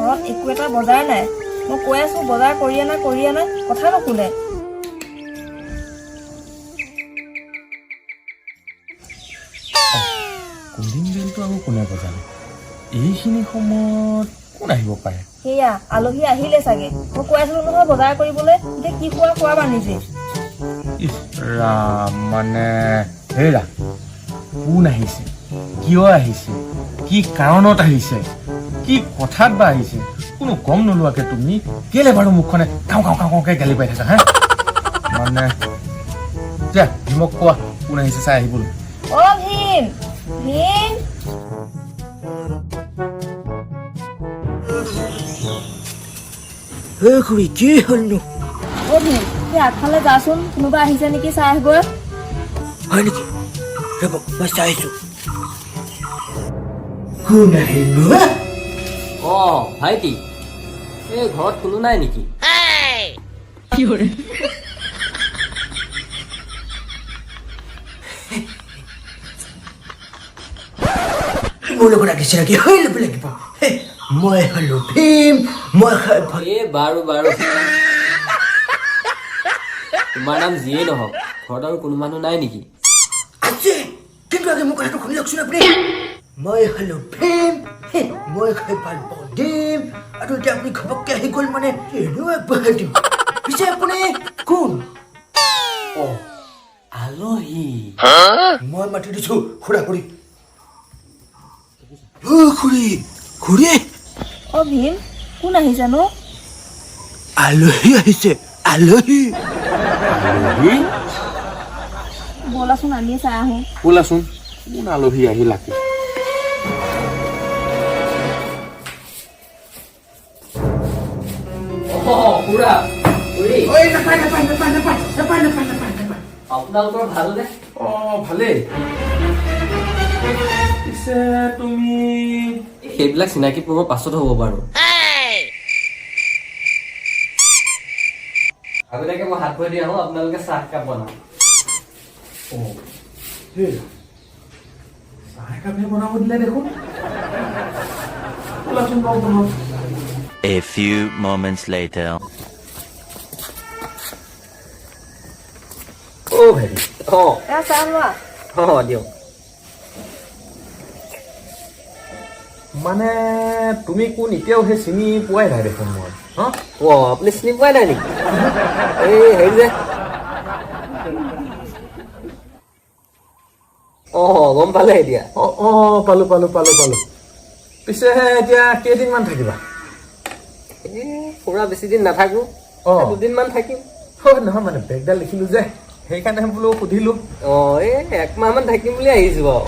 ঘৰত একো এটা বজাৰ নাই মই কৈ আছো বজাৰ কৰি আনা কথা নুশুনে কলিং বেলটো আকৌ কোনে বজালে এইখিনি সময়ত কোন আহিব পাৰে সেয়া আলহী আহিলে চাগে মই কৈ আছিলো নহয় বজাৰ কৰিবলৈ এতিয়া কি খোৱা বানিছে ইছ ৰাম মানে হেৰা কোন আহিছে কিয় আহিছে কি কাৰণত আহিছে কি কথাত বা আহিছে কোনো গম নোলোৱাকে তুমি কেলে বাৰু মুখখনে কাউকে গালি পাই থাকা হা মানে যা মোক কোৱা কোন আহিছে চাই আহিবলৈ অ ভীম খুৰী কি হ'লনো অ ভীম তুই আগফালে যাচোন কোনোবা আহিছে নেকি চাই আহিব হয় নেকি ৰ'ব মই চাইছো কোন আহিলো ভাইটি এই ঘৰত কোনো নাই নেকি কি কৰে মোৰ লগত আহিছে নেকি হৈ ল'ব লাগিব মই হ'লো ভীম মই বাৰু তোমাৰ নাম যিয়েই নহওক ঘৰত আৰু কোনো মানুহ নাই নেকি আছে কিন্তু আগে মোৰ কথাটো শুনি লওকচোন আপুনি মই হ'লো ভীম মই খাই ভাল পাওঁ ডিম আৰু এতিয়া আপুনি ঘপককৈ আহি গ'ল মানে এনেও আগবঢ়াই দিম পিছে আপুনি কোন আলহী মই মাতি দিছো খুৰা খুৰী খুৰী অ ভীম কোন আহিছেনো আলহী আহিছে আলহী ব'লাচোন আমি চাই আহো ব'লাচোন কোন আলহী আহিলাকে খুৰা ঐ নাপায় আপোনালোকৰ ভালনে ভালেই পিছে তুমি সেইবিলাক চিনাকি পূৰ্বৰ পাছত হ'ব বাৰু আগতীয়াকে মই হাত ভৰি দি আহোঁ আপোনালোকে চাহ একাপ বনাওঁ চাহ একাপে বনাব দিলে দেখোন ব'লাচোন বাৰু বনাওঁ A few moments later. ভাইটি এয়া চাহ লোৱা দিয়ক মানে তুমি কোন এতিয়াও সেই চিনি পোৱাই নাই দেখোন মই আপুনি চিনি পোৱাই নাই নেকি এই হেৰি যে গম পালে এতিয়া পালো পিছে এতিয়া কেইদিনমান থাকিবা খুৰা বেছি দিন নাথাকো দুদিনমান থাকিম নহয় মানে বেগডাল লিখিলো যে সেইকাৰণে বোলো সুধিলো এই একমাহ মান থাকিম বুলি আহিছো বাৰু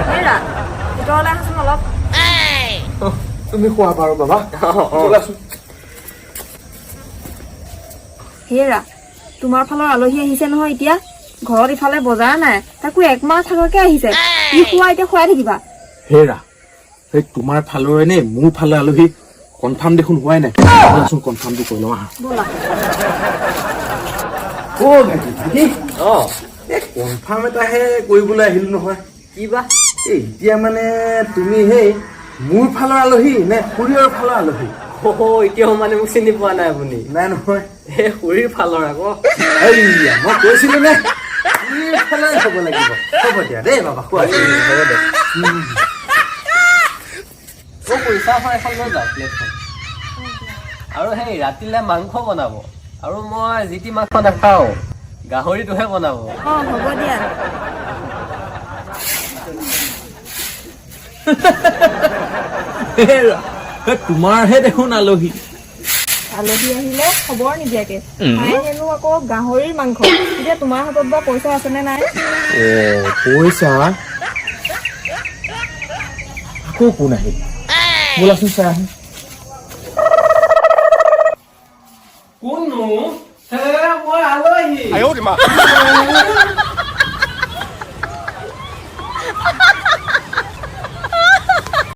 হেৰা ভিতৰলৈ আহাচোন অলপ তুমি কোৱা বাৰু বাবা ব'লাচোন হেৰা তোমাৰ ফালৰ আলহী আহিছে নহয় এতিয়া ঘৰত ইফালে বজাৰ নাই তাকো একমাহ থাকাকে আহিছে কি খোৱা এতিয়া খুৱাই থাকিবা হেৰা সেই তোমাৰ ফালৰে নে মোৰ ফালে আলহী কনফাৰ্ম দেখোন হোৱাই নাই ব'লাচোন কনফাৰ্মটো কৰি লওঁ আহা ব'লা কনফাৰ্ম এটাহে কৰিবলৈ আহিলো নহয় কি বা এতিয়া মানে তুমি সেই মোৰ ফালৰ আলহী নে খুৰীৰ ফালৰ আলহী এতিয়াও মানে মোক চিনি পোৱা নাই আপুনি নাই নহয় এই খুৰীৰ ফালৰ আকৌ মই কৈছিলো নে ফালে হ'ব লাগিব হ'ব দিয়া দেই বাবা খোৱা হ'ব দে পইচা এখন লৈ যাওক প্লেটখন আৰু সেই ৰাতিলে মাংস বনাব আৰু মই যিটি মাংস নাখাওঁ গাহৰিটোহে বনাব হ'ব দিয়া তোমাৰহে দেখোন আলহী আহিলে খবৰ নিদিয়াকে খাই হেনো আকৌ গাহৰিৰ মাংস এতিয়া তোমাৰ হাতত বা পইচা আছেনে নাই পইচা আকৌ কোন আহিল ব'লাচোন চাই আহোঁ কোননো মই আলহী